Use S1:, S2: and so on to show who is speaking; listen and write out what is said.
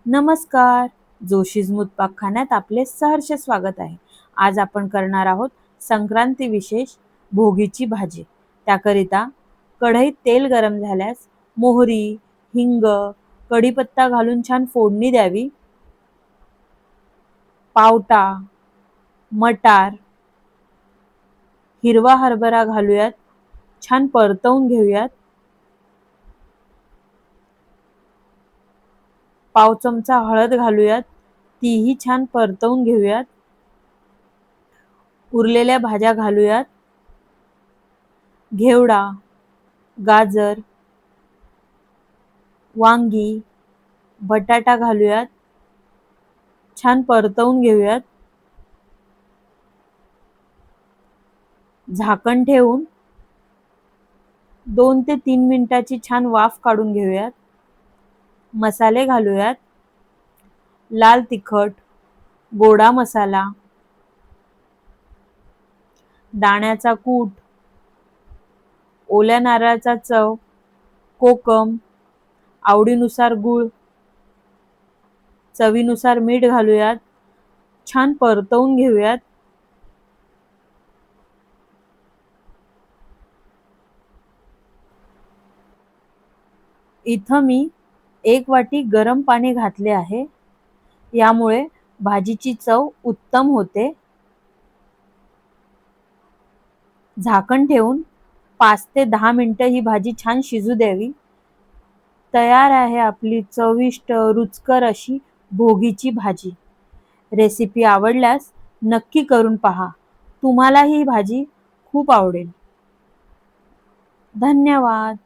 S1: नमस्कार. जोशीज पाकखान्यात आपले सहर्ष स्वागत आहे. आज आपण करणार आहोत संक्रांती विशेष भोगीची भाजी. त्याकरिता कढईत तेल गरम झाल्यास मोहरी, हिंग, कढीपत्ता घालून छान फोडणी द्यावी. पावटा, मटार, हिरवा हरभरा घालूयात. छान परतवून घेऊयात. पाव चमचा हळद घालूयात. तीही छान परतवून घेऊयात. उरलेल्या भाज्या घालूयात. घेवडा, गाजर, वांगी, बटाटा घालूयात. छान परतवून घेऊयात. झाकण ठेवून 2 ते 3 मिनिटाची छान वाफ काढून घेऊयात. मसाले घालूयात. लाल तिखट, गोडा मसाला, दाण्याचा कूट, ओल्या नारळाचा चव, कोकम, आवडीनुसार गूळ, चवीनुसार मीठ घालूयात. छान परतवून घेऊयात. इथं मी 1 वाटी गरम पाणी घातले आहे. यामुळे भाजीची चव उत्तम होते. झाकण ठेवून 5 ते 10 मिनिटं ही भाजी छान शिजू द्यावी. तयार आहे आपली चविष्ट रुचकर अशी भोगीची भाजी. रेसिपी आवडल्यास नक्की करून पहा. तुम्हाला ही भाजी खूप आवडेल. धन्यवाद.